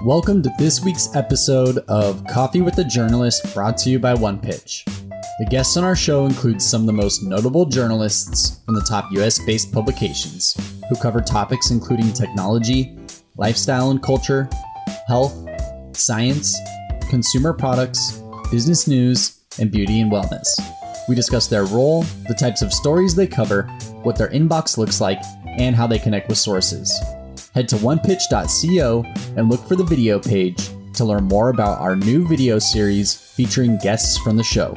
Welcome to this week's episode of Coffee with a Journalist, brought to you by One Pitch. The guests on our show include some of the most notable journalists from the top US-based publications who cover topics including technology, lifestyle and culture, health, science, consumer products, business news, and beauty and wellness. We discuss their role, the types of stories they cover, what their inbox looks like, and how they connect with sources. Head to onepitch.co and look for the video page to learn more about our new video series featuring guests from the show.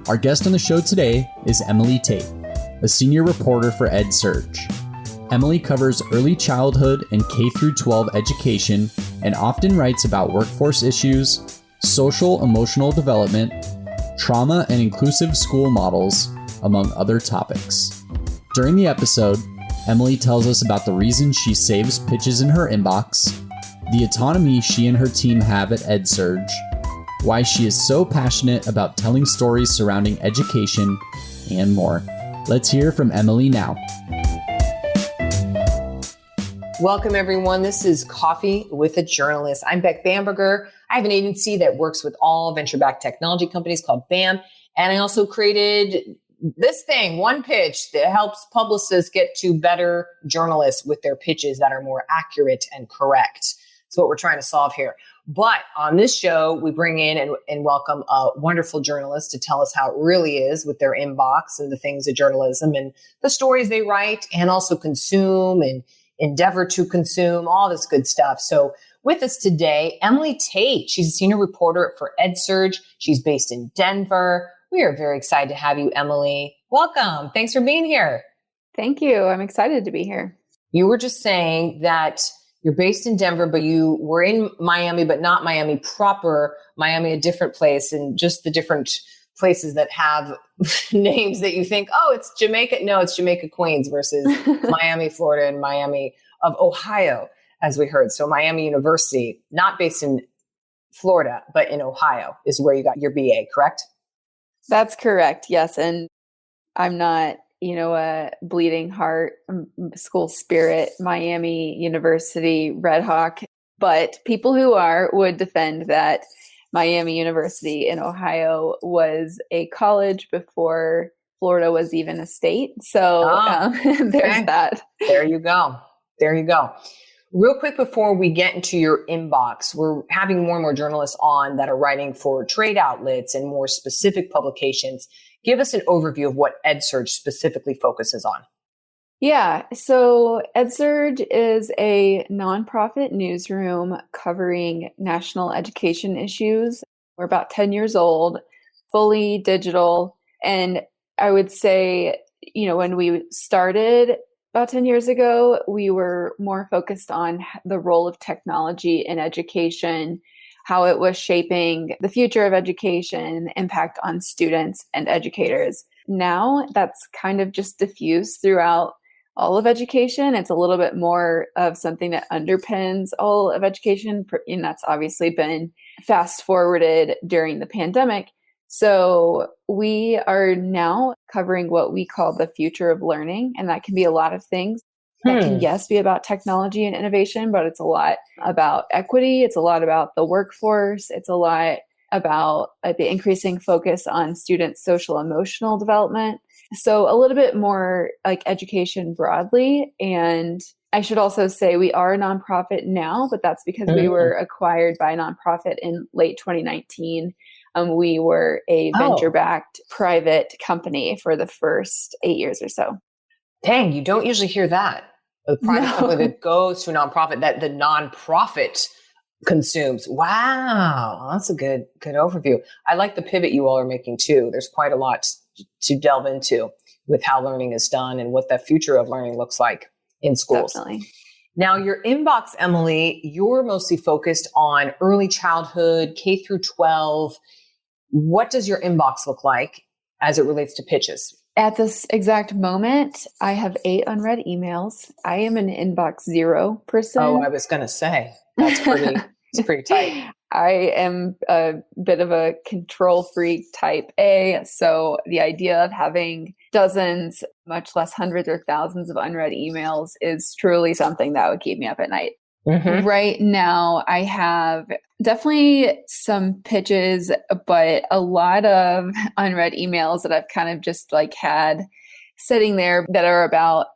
Our guest on the show today is Emily Tate, a senior reporter for EdSurge. Emily covers early childhood and K-12 education and often writes about workforce issues, social emotional development, trauma and inclusive school models, among other topics. During the episode, Emily tells us about the reason she saves pitches in her inbox, the autonomy she and her team have at EdSurge, why she is so passionate about telling stories surrounding education, and more. Let's hear from Emily now. Welcome, everyone. This is Coffee with a Journalist. I'm Beck Bamberger. I have an agency that works with all venture-backed technology companies called BAM, and I also created this thing, One Pitch, that helps publicists get to better journalists with their pitches that are more accurate and correct. That's what we're trying to solve here. But on this show, we bring in and welcome a wonderful journalist to tell us how it really is with their inbox and the things of journalism and the stories they write and also consume and endeavor to consume, all this good stuff. So with us today, Emily Tate. She's a senior reporter for EdSurge. She's based in Denver. We are very excited to have you, Emily. Welcome. Thanks for being here. Thank you. I'm excited to be here. You were just saying that you're based in Denver, but you were in Miami, but not Miami proper. Miami, a different place, and just the different places that have names that you think, oh, it's Jamaica. No, it's Jamaica, Queens versus Miami, Florida, and Miami of Ohio, as we heard. So Miami University, not based in Florida, but in Ohio is where you got your BA, correct? That's correct. Yes. And I'm not, a bleeding heart, school spirit, Miami University, Red Hawk, but people who are would defend that Miami University in Ohio was a college before Florida was even a state. So there's that. There you go. There you go. Real quick before we get into your inbox, we're having more and more journalists on that are writing for trade outlets and more specific publications. Give us an overview of what EdSurge specifically focuses on. Yeah, so EdSurge is a nonprofit newsroom covering national education issues. We're about 10 years old, fully digital. And I would say, when we started about 10 years ago, we were more focused on the role of technology in education, how it was shaping the future of education, impact on students and educators. Now that's kind of just diffused throughout all of education. It's a little bit more of something that underpins all of education, and that's obviously been fast forwarded during the pandemic. So we are now covering what we call the future of learning, and that can be a lot of things. That can, yes, be about technology and innovation, but it's a lot about equity. It's a lot about the workforce. It's a lot about the increasing focus on students' social emotional development. So a little bit more like education broadly. And I should also say we are a nonprofit now, but that's because we were acquired by a nonprofit in late 2019. We were a venture-backed private company for the first 8 years or so. Dang, you don't usually hear that. A private company that goes to a nonprofit, that the nonprofit consumes. Wow, that's a good overview. I like the pivot you all are making too. There's quite a lot to delve into with how learning is done and what the future of learning looks like in schools. Definitely. Now, your inbox, Emily, you're mostly focused on early childhood, K through 12. What does your inbox look like as it relates to pitches? At this exact moment, I have 8 unread emails. I am an inbox 0 person. Oh, I was going to say, it's pretty tight. I am a bit of a control freak type A. So the idea of having dozens, much less hundreds or thousands of unread emails is truly something that would keep me up at night. Mm-hmm. Right now, I have definitely some pitches, but a lot of unread emails that I've kind of just like had sitting there that are about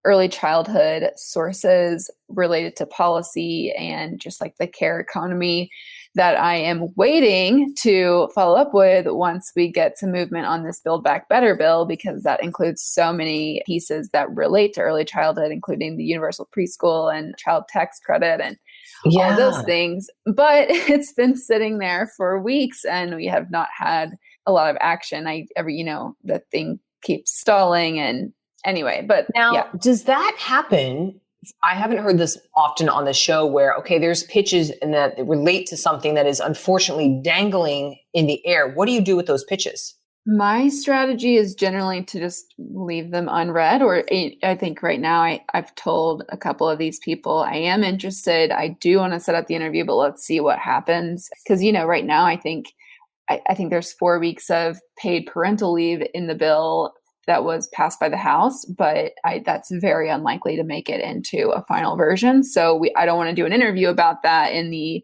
early childhood sources related to policy and just like the care economy that I am waiting to follow up with once we get some movement on this Build Back Better bill, because that includes so many pieces that relate to early childhood, including the universal preschool and child tax credit and all those things. But it's been sitting there for weeks and we have not had a lot of action. The thing keeps stalling and anyway, but now, does that happen? I haven't heard this often on the show where, okay, there's pitches and that relate to something that is unfortunately dangling in the air. What do you do with those pitches? My strategy is generally to just leave them unread, or I think right now I've told a couple of these people I am interested. I do want to set up the interview, but let's see what happens. Because, right now I think there's 4 weeks of paid parental leave in the bill that was passed by the House, but that's very unlikely to make it into a final version. So I don't want to do an interview about that in the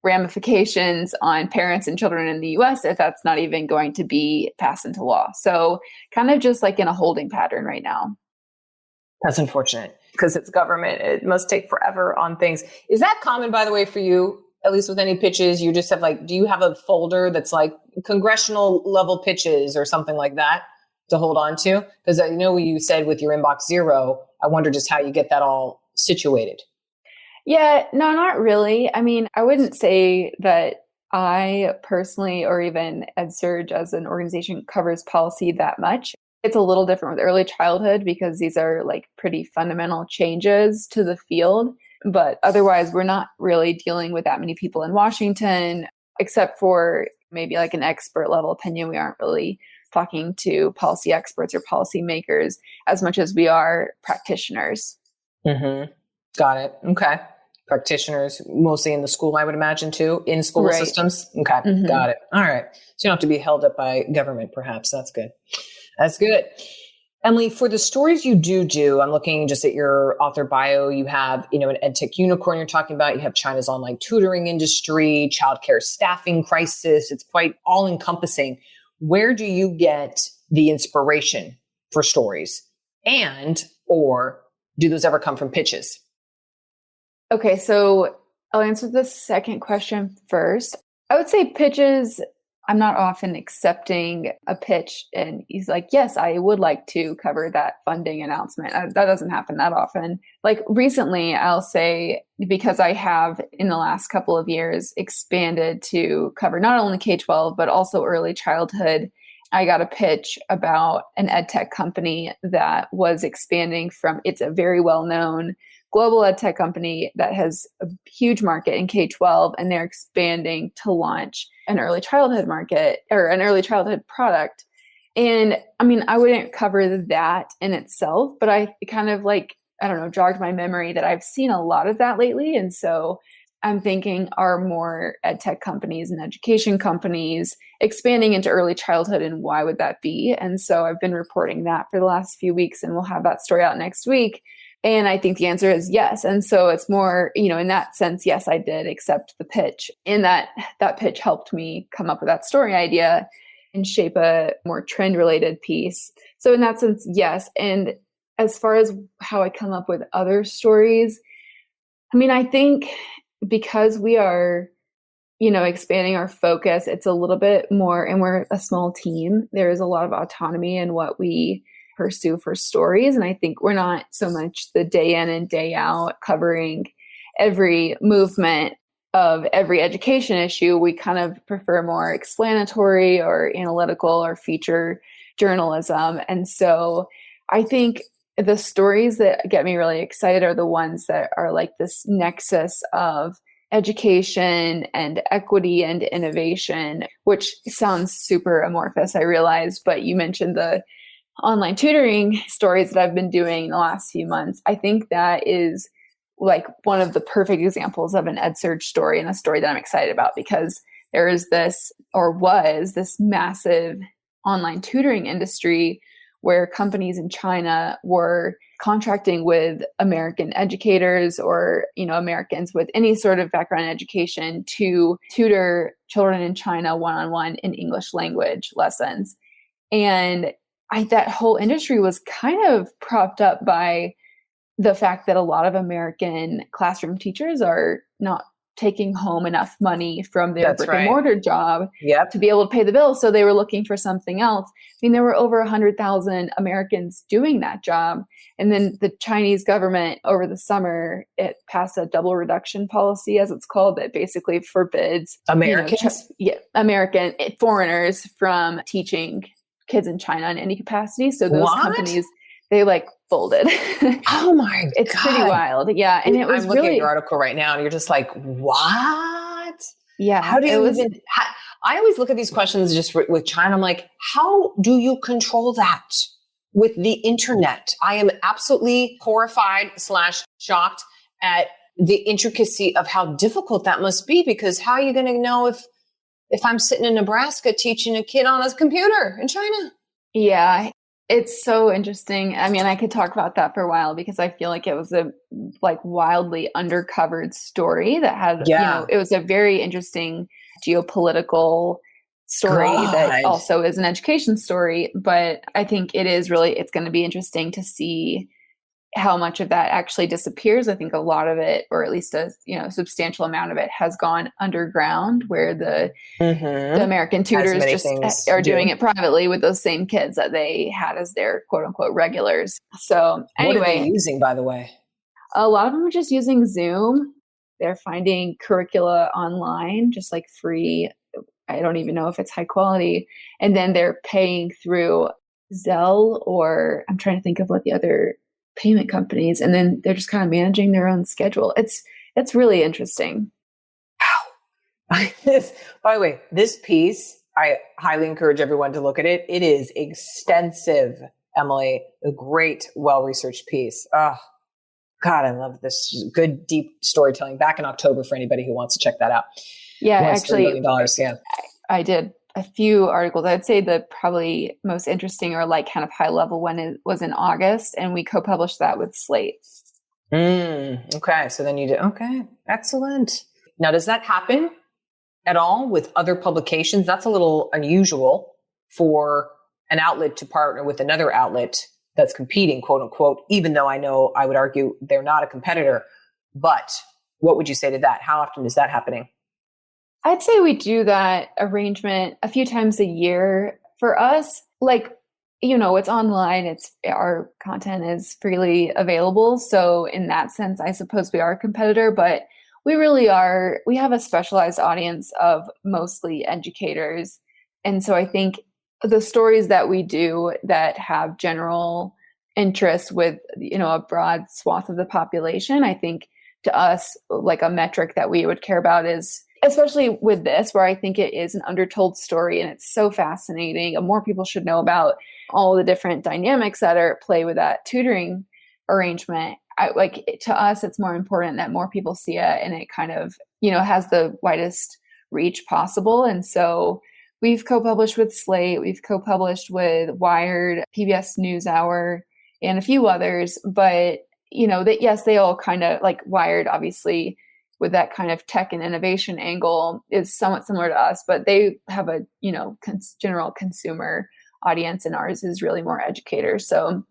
ramifications on parents and children in the US if that's not even going to be passed into law. So kind of just like in a holding pattern right now. That's unfortunate because it's government. It must take forever on things. Is that common, by the way, for you? At least with any pitches, you just have do you have a folder that's like congressional level pitches or something like that to hold on to? Because I know you said with your inbox zero, I wonder just how you get that all situated. Yeah, no, not really. I mean, I wouldn't say that I personally or even EdSurge as an organization covers policy that much. It's a little different with early childhood because these are like pretty fundamental changes to the field. But otherwise, we're not really dealing with that many people in Washington, except for maybe like an expert level opinion. We aren't really talking to policy experts or policy makers as much as we are practitioners. Mm-hmm. Got it. Okay. Practitioners, mostly in the school, I would imagine too, in school systems. Okay. Mm-hmm. Got it. All right. So you don't have to be held up by government, perhaps. That's good. That's good. Emily, for the stories you do, I'm looking just at your author bio. You have, an edtech unicorn you're talking about. You have China's online tutoring industry, childcare staffing crisis. It's quite all encompassing. Where do you get the inspiration for stories? Or do those ever come from pitches? Okay, so I'll answer the second question first. I would say pitches, I'm not often accepting a pitch and he's like, yes, I would like to cover that funding announcement. That doesn't happen that often. Like recently, I'll say, because I have in the last couple of years expanded to cover not only K-12, but also early childhood, I got a pitch about an edtech company that was expanding from, it's a very well-known global edtech company that has a huge market in K-12, and they're expanding to launch an early childhood market or an early childhood product. And I mean, I wouldn't cover that in itself, but I kind of jogged my memory that I've seen a lot of that lately. And so I'm thinking, are more edtech companies and education companies expanding into early childhood, and why would that be? And so I've been reporting that for the last few weeks, and we'll have that story out next week. And I think the answer is yes. And so it's more, in that sense, yes, I did accept the pitch. And that pitch helped me come up with that story idea and shape a more trend-related piece. So in that sense, yes. And as far as how I come up with other stories, I mean, I think because we are, expanding our focus, it's a little bit more, and we're a small team, there is a lot of autonomy in what we pursue for stories. And I think we're not so much the day in and day out covering every movement of every education issue. We kind of prefer more explanatory or analytical or feature journalism. And so I think the stories that get me really excited are the ones that are like this nexus of education and equity and innovation, which sounds super amorphous, I realize, but you mentioned the online tutoring stories that I've been doing in the last few months. I think that is like one of the perfect examples of an EdSurge story, and a story that I'm excited about, because there is this, or was this, massive online tutoring industry where companies in China were contracting with American educators or, Americans with any sort of background in education to tutor children in China one-on-one in English language lessons. And that whole industry was kind of propped up by the fact that a lot of American classroom teachers are not taking home enough money from their brick and mortar job to be able to pay the bills. So they were looking for something else. I mean, there were over 100,000 Americans doing that job. And then the Chinese government over the summer, it passed a double reduction policy, as it's called, that basically forbids Americans, American foreigners from teaching kids in China in any capacity. So those companies, they folded. Oh my God. It's pretty wild. Yeah. And it was I'm looking at your article right now and you're just like, what? Yeah. How do you I always look at these questions just with China. I'm like, how do you control that with the internet? I am absolutely horrified / shocked at the intricacy of how difficult that must be, because how are you going to know if I'm sitting in Nebraska teaching a kid on a computer in China? Yeah. It's so interesting. I mean, I could talk about that for a while because I feel like it was a wildly undercovered story that had, it was a very interesting geopolitical story that also is an education story. But I think it's going to be interesting to see how much of that actually disappears. I think a lot of it, or at least a substantial amount of it, has gone underground, where the American tutors just are doing it privately with those same kids that they had as their quote unquote regulars. So anyway, what are they using, by the way? A lot of them are just using Zoom. They're finding curricula online, just free. I don't even know if it's high quality. And then they're paying through Zelle, or I'm trying to think of what the other payment companies, and then they're just kind of managing their own schedule. It's really interesting. Wow. By the way, this piece, I highly encourage everyone to look at it. It is extensive, Emily, a great, well-researched piece. Oh, God, I love this. Good, deep storytelling back in October for anybody who wants to check that out. Yeah, actually, $1 million, yeah. I did a few articles. I'd say the probably most interesting or kind of high level one was in August, and we co-published that with Slate. Okay. So then you did. Okay. Excellent. Now, does that happen at all with other publications? That's a little unusual for an outlet to partner with another outlet that's competing, quote unquote, even though I would argue they're not a competitor. But what would you say to that? How often is that happening? I'd say we do that arrangement a few times a year. For us, it's online, our content is freely available. So in that sense, I suppose we are a competitor, but we really are, we have a specialized audience of mostly educators. And so I think the stories that we do that have general interest with, a broad swath of the population, I think to us, a metric that we would care about is, especially with this, where I think it is an undertold story and it's so fascinating, and more people should know about all the different dynamics that are at play with that tutoring arrangement. To us, it's more important that more people see it and it kind of, has the widest reach possible. And so we've co-published with Slate, we've co-published with Wired, PBS NewsHour, and a few others. But, they all kind of Wired, obviously, with that kind of tech and innovation angle, is somewhat similar to us, but they have a, general consumer audience, and ours is really more educators. So,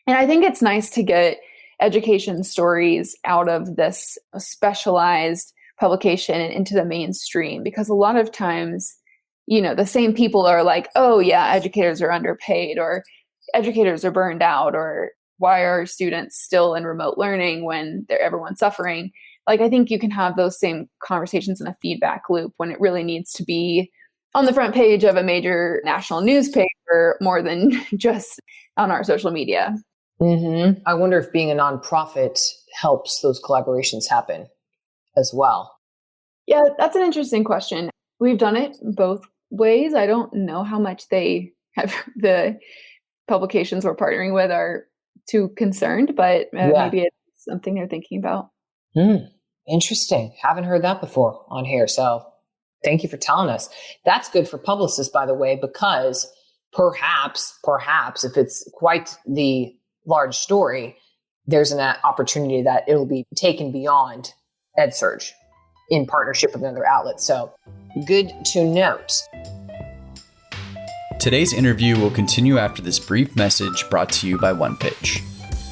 and I think it's nice to get education stories out of this specialized publication and into the mainstream, because a lot of times, the same people are like, oh yeah, educators are underpaid, or educators are burned out, or why are students still in remote learning when everyone's suffering? I think you can have those same conversations in a feedback loop when it really needs to be on the front page of a major national newspaper more than just on our social media. Mm-hmm. I wonder if being a nonprofit helps those collaborations happen as well. Yeah, that's an interesting question. We've done it both ways. I don't know how much the publications we're partnering with are too concerned, but maybe it's something they're thinking about. Interesting. Haven't heard that before on here. So thank you for telling us. That's good for publicists, by the way, because perhaps if it's quite the large story, there's an opportunity that it'll be taken beyond EdSurge in partnership with another outlet. So good to note. Today's interview will continue after this brief message brought to you by OnePitch.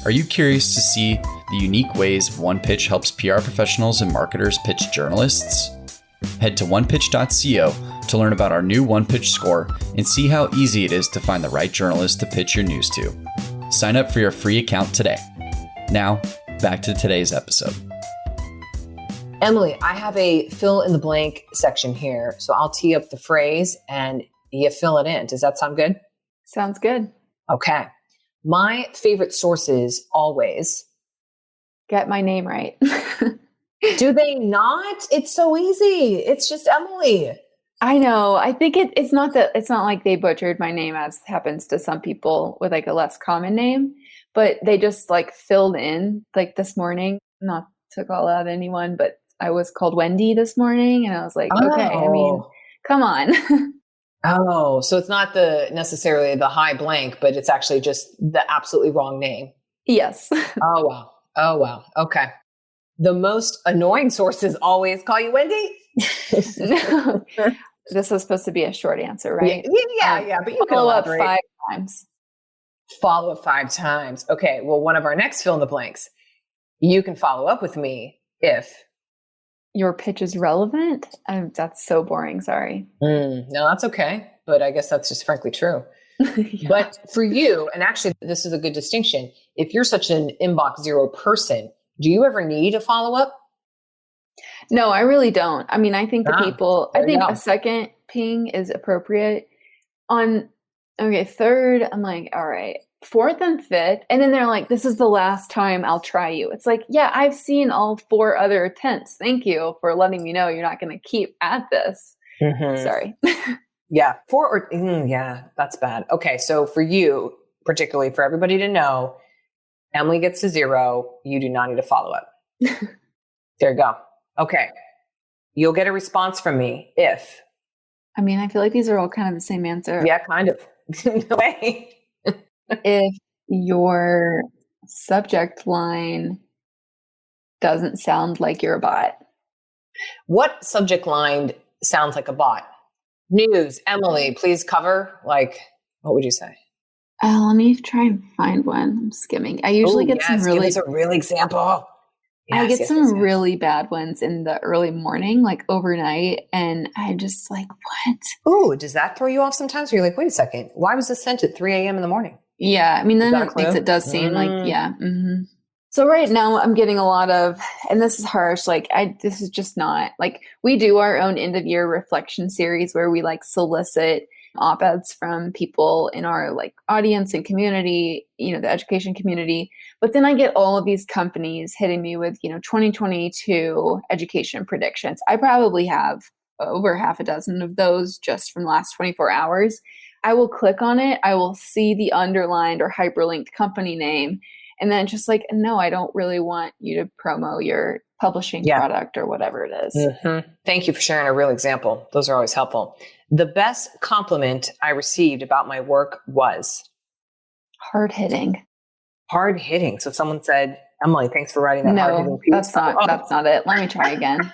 Are you curious to see the unique ways OnePitch helps PR professionals and marketers pitch journalists? Head to onepitch.co to learn about our new OnePitch score and see how easy it is to find the right journalist to pitch your news to. Sign up for your free account today. Now, back to today's episode. Emily, I have a fill in the blank section here. So I'll tee up the phrase and you fill it in. Does that sound good? Sounds good. Okay. My favorite sources always get my name right. Do they not? It's so easy. It's just Emily. I know. I think it's not like they butchered my name as happens to some people with like a less common name, but they just like filled in like this morning, not to call out anyone, but I was called Wendy this morning and I was like, okay, I mean, come on. Oh, so it's not necessarily the high blank, but it's actually just the absolutely wrong name. Yes. Oh, wow. Okay. The most annoying sources always call you Wendy. No. This was supposed to be a short answer, right? Yeah. But you can follow up elaborate. 5 times. Follow up 5 times. Okay. Well, one of our next fill in the blanks, you can follow up with me if your pitch is relevant. That's so boring. Sorry. No, that's okay. But I guess that's just frankly true. Yeah. But for you, and actually this is a good distinction. If you're such an inbox zero person, do you ever need a follow up? No, I really don't. I mean, I think I think go. A second ping is appropriate. Third, I'm like, all right. 4th and 5th. And then they're like, this is the last time I'll try you. It's like, yeah, I've seen all 4 other attempts. Thank you for letting me know you're not going to keep at this. Mm-hmm. Sorry. Yeah. 4 yeah, that's bad. Okay. So for you, particularly for everybody to know, Emily gets to 0. You do not need a follow up. There you go. Okay. You'll get a response from me if. I mean, I feel like these are all kind of the same answer. Yeah, kind of. No way. If your subject line doesn't sound like you're a bot. What subject line sounds like a bot? News, Emily, please cover. Like, what would you say? Let me try and find one. I'm skimming. I usually get some really. Give us a real example. I get some really bad ones in the early morning, like overnight, and I'm just like, what? Ooh, does that throw you off sometimes? Where you're like, wait a second, why was this sent at 3 a.m. in the morning? Yeah, I mean, then it does seem like, yeah. Mm-hmm. So right now I'm getting a lot of, and this is harsh, like this is just not, like we do our own end of year reflection series where we like solicit op-eds from people in our like audience and community, the education community. But then I get all of these companies hitting me with, 2022 education predictions. I probably have over half a dozen of those just from the last 24 hours. I will click on it. I will see the underlined or hyperlinked company name. And then just like, no, I don't really want you to promo your publishing product or whatever it is. Mm-hmm. Thank you for sharing a real example. Those are always helpful. The best compliment I received about my work was? Hard hitting. Hard hitting. So someone said, Emily, thanks for writing that hard hitting piece. That's not it. Let me try again.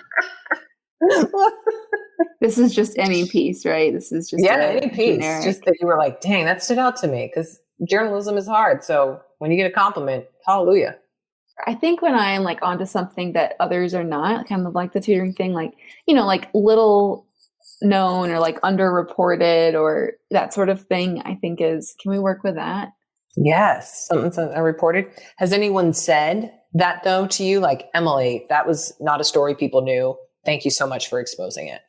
This is just any piece, right? This is just any piece. Generic. Just that you were like, dang, that stood out to me because journalism is hard. So when you get a compliment, hallelujah. I think when I'm like onto something that others are not, kind of like the tutoring thing, like, like little known or like underreported or that sort of thing, I think can we work with that? Yes. Something's unreported. Has anyone said that though to you? Like, Emily, that was not a story people knew. Thank you so much for exposing it.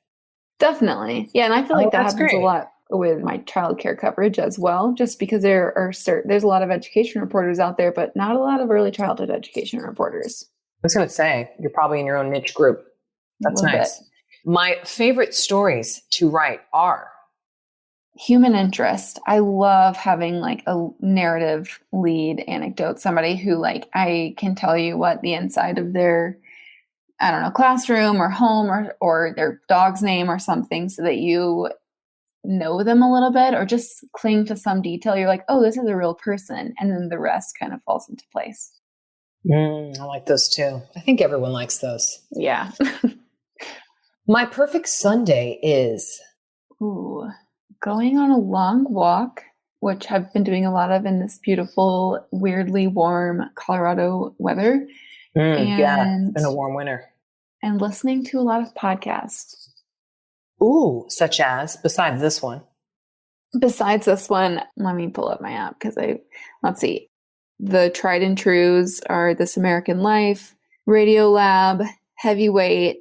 Definitely. Yeah. And I feel like that happens a lot with my childcare coverage as well, just because there's a lot of education reporters out there, but not a lot of early childhood education reporters. I was going to say, you're probably in your own niche group. That's nice. Bit. My favorite stories to write are human interest. I love having like a narrative lead anecdote, somebody who like, I can tell you what the inside of their, classroom or home or their dog's name or something so that you know them a little bit or just cling to some detail, you're like, oh, this is a real person. And then the rest kind of falls into place. I like those too. I think everyone likes those. Yeah. My perfect Sunday is going on a long walk, which I've been doing a lot of in this beautiful, weirdly warm Colorado weather. Yeah, it's been a warm winter. And listening to a lot of podcasts. Ooh, such as, besides this one. Besides this one, let me pull up my app because let's see. The tried and trues are This American Life, Radio Lab, Heavyweight.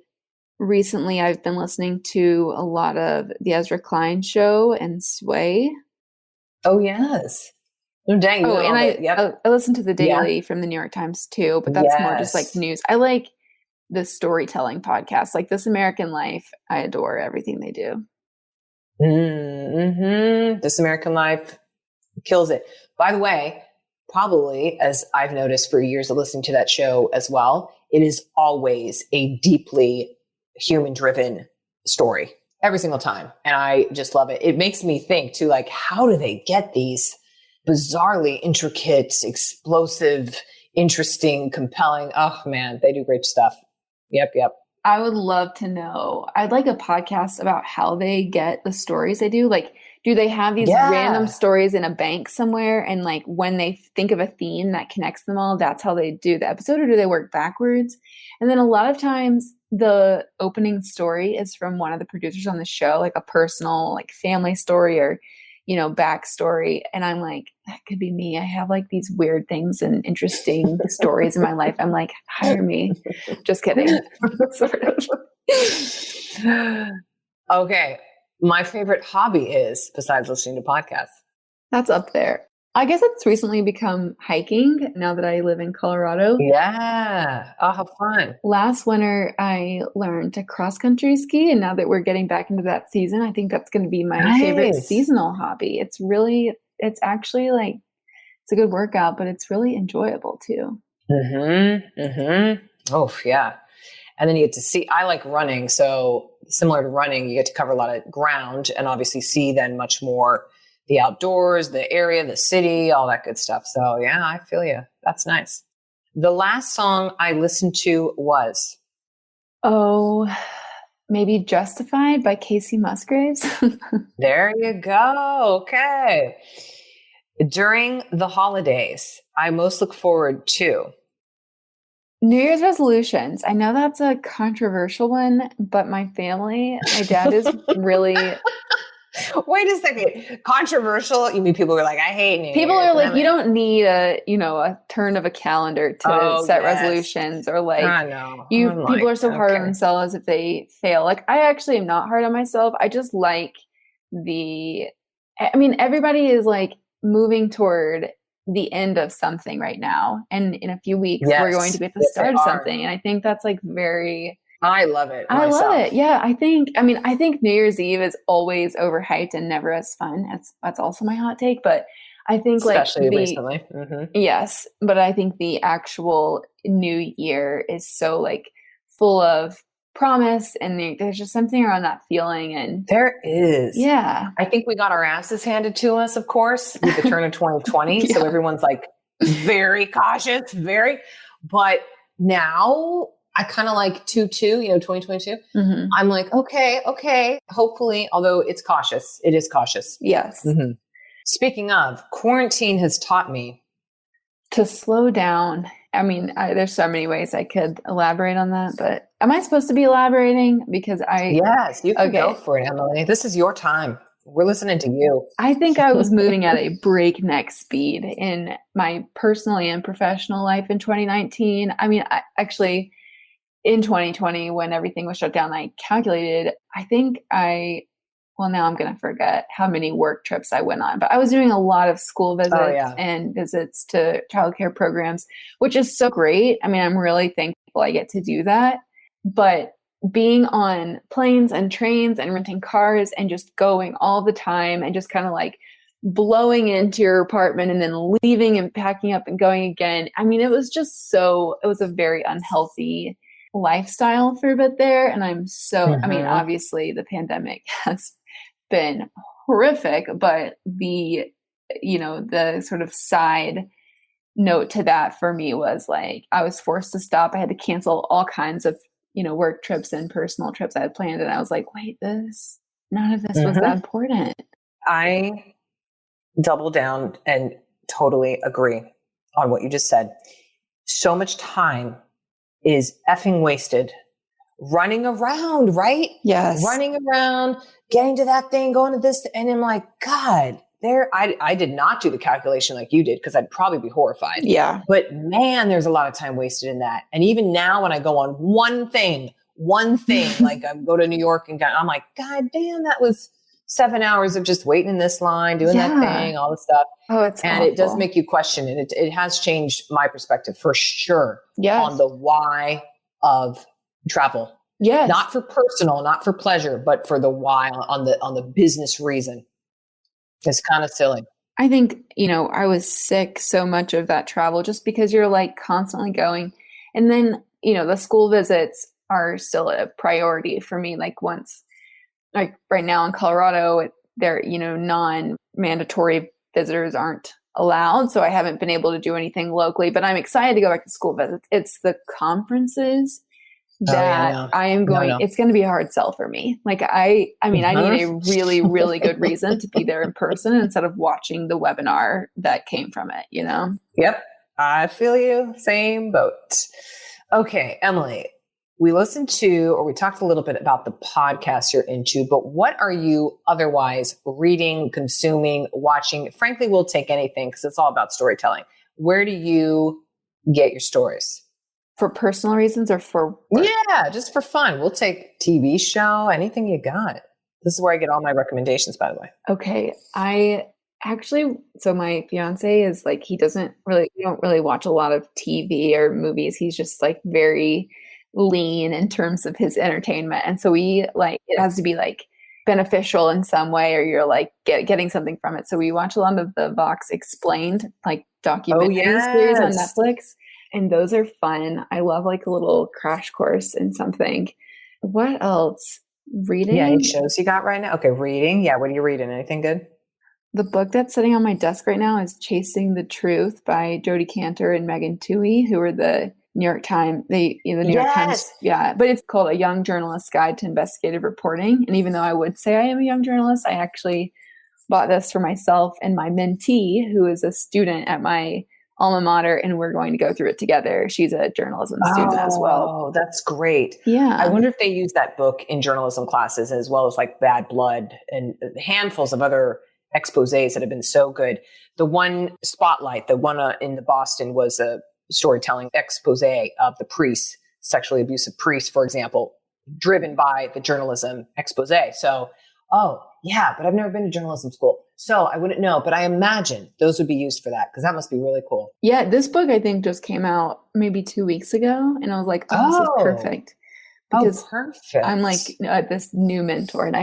Recently, I've been listening to a lot of the Ezra Klein Show and Sway. Oh, yes. Oh, dang. Oh, and I listen to The Daily from the New York Times too, but that's more just like news. I like the storytelling podcast, like This American Life. I adore everything they do. This American Life kills it. By the way, probably, as I've noticed for years of listening to that show as well, it is always a deeply human-driven story every single time. And I just love it. It makes me think too, like, how do they get these bizarrely intricate, explosive, interesting, compelling? Oh man, they do great stuff. Yep. I would love to know. I'd like a podcast about how they get the stories they do. Like, do they have these random stories in a bank somewhere? And like when they think of a theme that connects them all, that's how they do the episode? Or do they work backwards? And then a lot of times the opening story is from one of the producers on the show, like a personal, like family story or, backstory. And I'm like, that could be me. I have like these weird things and interesting stories in my life. I'm like, hire me. Just kidding. Sort of. Okay. My favorite hobby is, besides listening to podcasts. That's up there. I guess it's recently become hiking now that I live in Colorado. Yeah. Oh, how fun. Last winter, I learned to cross-country ski. And now that we're getting back into that season, I think that's going to be my favorite seasonal hobby. It's actually like, it's a good workout, but it's really enjoyable too. Oh, yeah. And then you get to see, I like running. So similar to running, you get to cover a lot of ground and obviously see then much more the outdoors, the area, the city, all that good stuff. So yeah, I feel you. That's nice. The last song I listened to was? Maybe Justified by Casey Musgraves. There you go. Okay. During the holidays, I most look forward to New Year's resolutions. I know that's a controversial one, but my dad is really... Wait a second. Controversial? You mean people are like, I hate New Year's? People are like, you don't need a turn of a calendar to set resolutions or like, I know. People are so hard on themselves if they fail. Like, I actually am not hard on myself. I just like everybody is like moving toward the end of something right now. And in a few weeks, we're going to be at the start of something. And I think that's like very... I love it. Myself. I love it. Yeah. I think New Year's Eve is always overhyped and never as fun. That's also my hot take, but I think especially recently. Yes. But I think the actual new year is so like full of promise and there's just something around that feeling. And there is. Yeah. I think we got our asses handed to us, of course, with the turn of 2020. So everyone's like very cautious, but now I kind of like 2022. I'm like, okay. Hopefully, although it's cautious. It is cautious. Yes. Speaking of, quarantine has taught me to slow down. There's so many ways I could elaborate on that, but am I supposed to be elaborating? Because yes, you can go for it, Emily. This is your time. We're listening to you. I think I was moving at a breakneck speed in my personal and professional life in 2019. In 2020, when everything was shut down, I calculated, now I'm going to forget how many work trips I went on, but I was doing a lot of school visits and visits to childcare programs, which is so great. I'm really thankful I get to do that. But being on planes and trains and renting cars and just going all the time and just kind of like blowing into your apartment and then leaving and packing up and going again. It was a very unhealthy lifestyle for a bit there. And I'm so, obviously the pandemic has been horrific, but the sort of side note to that for me was like, I was forced to stop. I had to cancel all kinds of, work trips and personal trips I had planned. And I was like, wait, none of this was that important. I double down and totally agree on what you just said. So much time is effing wasted running around, right? Yes. Running around, getting to that thing, going to this. And I'm like, God, I did not do the calculation like you did because I'd probably be horrified. Yeah. But man, there's a lot of time wasted in that. And even now when I go on one thing, like I go to New York and I'm like, God damn, that was 7 hours of just waiting in this line, doing that thing, all this stuff. Oh, it's and awful. It does make you question it. It has changed my perspective for sure on the why of travel. Yes. Not for personal, not for pleasure, but for the why on the business reason. It's kind of silly. I think, I was sick so much of that travel just because you're like constantly going. And then, the school visits are still a priority for me. Like right now in Colorado, they're, non-mandatory visitors aren't allowed. So I haven't been able to do anything locally, but I'm excited to go back to school visits. It's the conferences that I am going, it's going to be a hard sell for me. Like I need a really, really good reason to be there in person instead of watching the webinar that came from it, Yep. I feel you. Same boat. Okay, Emily, we talked a little bit about the podcast you're into, but what are you otherwise reading, consuming, watching? Frankly, we'll take anything because it's all about storytelling. Where do you get your stories? For personal reasons or for work? Yeah, just for fun. We'll take TV show, anything you got. This is where I get all my recommendations, by the way. Okay. So my fiance is like, we don't really watch a lot of TV or movies. He's just like very lean in terms of his entertainment. And so it has to be like beneficial in some way, or you're like getting something from it. So we watch a lot of the Vox Explained, like documentary series on Netflix. And those are fun. I love like a little crash course in something. What else? Reading? Yeah, any shows you got right now? Okay, reading. Yeah, what are you reading? Anything good? The book that's sitting on my desk right now is Chasing the Truth by Jodi Kantor and Megan Twohey, who are the New York Times. The New York Times. Yeah, but it's called A Young Journalist's Guide to Investigative Reporting. And even though I would say I am a young journalist, I actually bought this for myself and my mentee, who is a student at my alma mater, and we're going to go through it together. She's a journalism student as well. Oh, that's great. Yeah. I wonder if they use that book in journalism classes as well as like Bad Blood and handfuls of other exposés that have been so good. The one Spotlight, the one in the Boston was a storytelling expose of the priests, sexually abusive priests, for example, driven by the journalism expose. So, but I've never been to journalism school. So I wouldn't know, but I imagine those would be used for that because that must be really cool. Yeah, this book I think just came out maybe 2 weeks ago, and I was like, this is perfect. Because perfect. I'm like this new mentor, and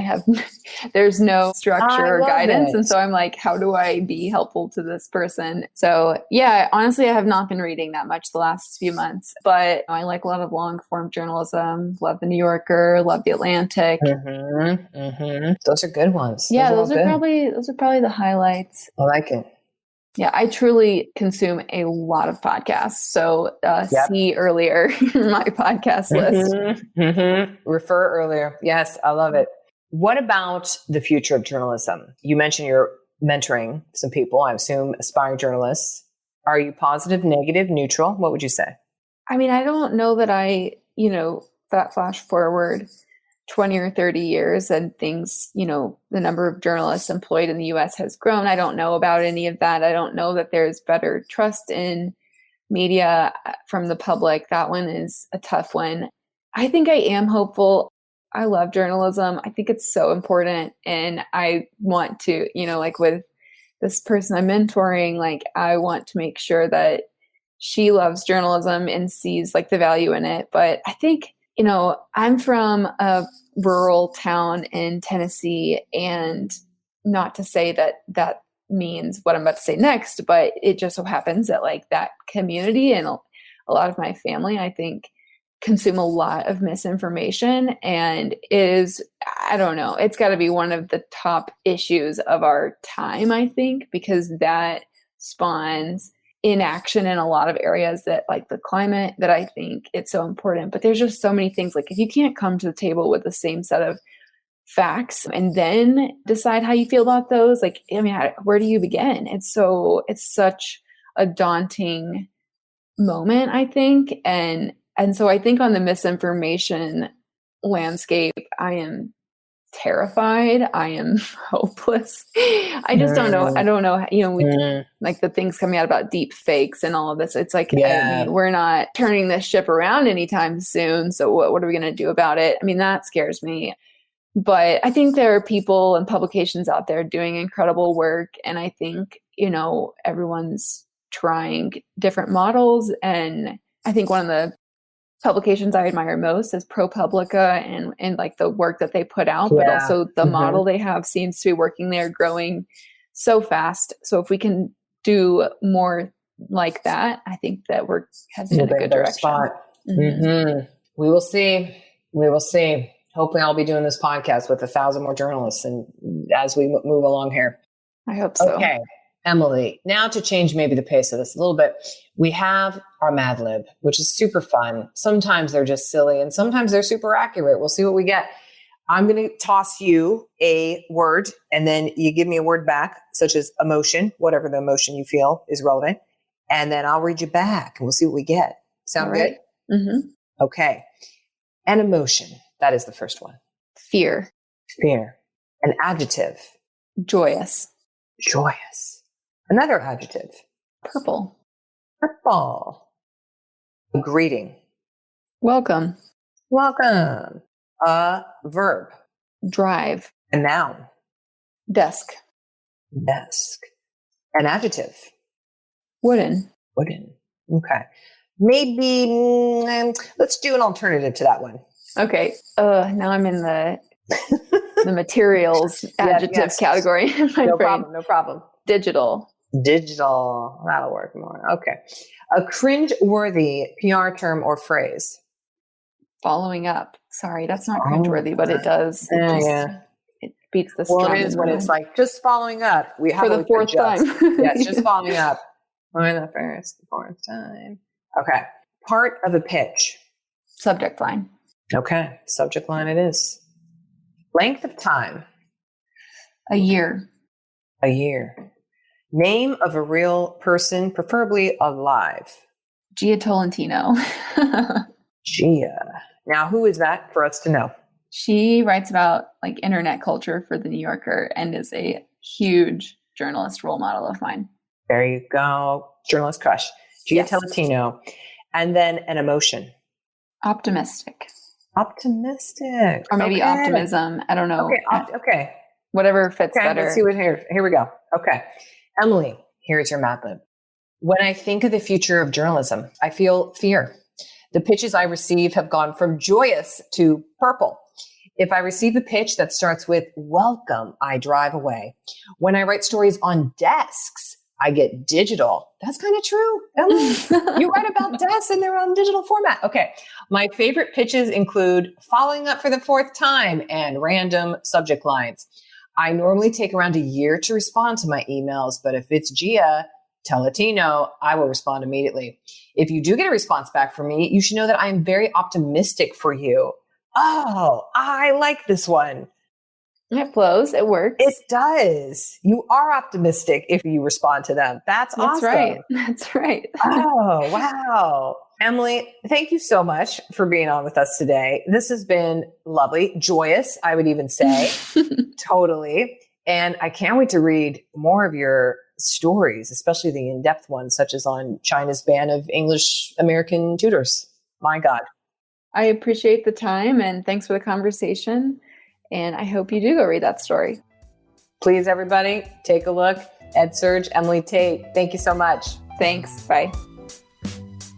there's no structure or guidance. And so I'm like, how do I be helpful to this person? So yeah, honestly, I have not been reading that much the last few months, but I like a lot of long form journalism, love the New Yorker, love the Atlantic. Those are good ones. Yeah, those are probably the highlights. I like it. Yeah, I truly consume a lot of podcasts. So see earlier my podcast list. Refer earlier. Yes, I love it. What about the future of journalism? You mentioned you're mentoring some people, I assume aspiring journalists. Are you positive, negative, neutral? What would you say? I mean, I don't know that that flash forward 20 or 30 years and things, the number of journalists employed in the US has grown. I don't know about any of that. I don't know that there's better trust in media from the public. That one is a tough one. I think I am hopeful. I love journalism. I think it's so important. And I want to, like with this person I'm mentoring, like I want to make sure that she loves journalism and sees like the value in it. But I think, I'm from a rural town in Tennessee, and not to say that means what I'm about to say next, but it just so happens that like that community and a lot of my family, I think, consume a lot of misinformation, and I don't know, it's got to be one of the top issues of our time, I think, because that spawns inaction in a lot of areas that, like the climate, that I think it's so important. But there's just so many things, like if you can't come to the table with the same set of facts and then decide how you feel about those, like, I mean, where do you begin? It's such a daunting moment, I think. And so I think on the misinformation landscape, I am terrified. I am hopeless. I just don't know. I don't know. Like the things coming out about deep fakes and all of this. It's like, I mean, we're not turning this ship around anytime soon. So what are we going to do about it? I mean, that scares me. But I think there are people and publications out there doing incredible work. And I think, everyone's trying different models. And I think one of the publications I admire most is ProPublica and like the work that they put out, but also the model they have seems to be working there, growing so fast. So if we can do more like that, I think that we're heading in a good direction. We will see. We will see. Hopefully I'll be doing this podcast with 1,000 more journalists and as we move along here. I hope so. Okay. Emily, now to change maybe the pace of this a little bit, we have our Mad Lib, which is super fun. Sometimes they're just silly and sometimes they're super accurate. We'll see what we get. I'm going to toss you a word and then you give me a word back, such as emotion, whatever the emotion you feel is relevant. And then I'll read you back and we'll see what we get. Sound good? Mm-hmm. Okay. An emotion. That is the first one. Fear. Fear. An adjective. Joyous. Joyous. Another adjective. Purple. Purple. A greeting. Welcome. Welcome. A verb. Drive. A noun. Desk. Desk. An adjective. Wooden. Wooden. Okay. Maybe let's do an alternative to that one. Okay. Now I'm in the materials adjectives category. No problem. Digital. That'll work more. Okay. A cringe-worthy PR term or phrase. Following up. Sorry, that's not cringe-worthy, but it does. It beats the Well, it is when it's like just following up. For the fourth time. Yes, just following up. For the fourth time. Okay. Part of a pitch. Subject line. Okay. Subject line it is. Length of time. A year. A year. Name of a real person, preferably alive. Gia Tolentino. Gia. Now, who is that for us to know? She writes about like internet culture for The New Yorker and is a huge journalist role model of mine. There you go. Journalist crush. Gia Tolentino. And then an emotion. Optimistic. Optimistic. Or maybe optimism. I don't know. Okay. Whatever fits better. Let's see what here we go. Okay. Emily, here's your Mad Lib. When I think of the future of journalism, I feel fear. The pitches I receive have gone from joyous to purple. If I receive a pitch that starts with welcome, I drive away. When I write stories on desks, I get digital. That's kind of true. Emily, you write about desks and they're on digital format. Okay. My favorite pitches include following up for the fourth time and random subject lines. I normally take around a year to respond to my emails, but if it's Gia Tolentino, I will respond immediately. If you do get a response back from me, you should know that I am very optimistic for you. Oh, I like this one. It flows. It works. It does. You are optimistic if you respond to them. That's awesome. Right. That's right. Oh, wow. Emily, thank you so much for being on with us today. This has been lovely, joyous, I would even say. Totally. And I can't wait to read more of your stories, especially the in-depth ones, such as on China's ban of English American tutors. My God. I appreciate the time and thanks for the conversation. And I hope you do go read that story. Please, everybody, take a look. EdSurge, Emily Tate. Thank you so much. Thanks. Bye.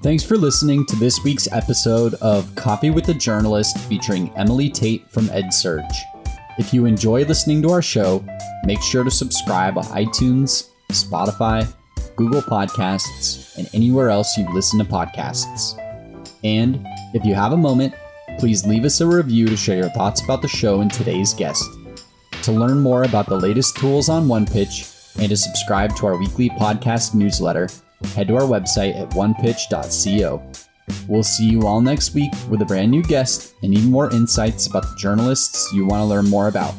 Thanks for listening to this week's episode of Coffee with a Journalist featuring Emily Tate from EdSurge. If you enjoy listening to our show, make sure to subscribe on iTunes, Spotify, Google Podcasts, and anywhere else you listen to podcasts. And if you have a moment, please leave us a review to share your thoughts about the show and today's guest. To learn more about the latest tools on OnePitch and to subscribe to our weekly podcast newsletter, head to our website at onepitch.co. We'll see you all next week with a brand new guest and even more insights about the journalists you want to learn more about.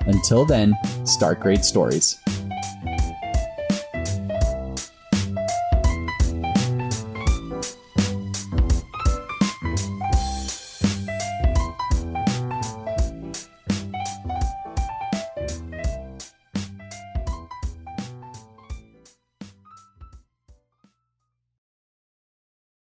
Until then, start great stories.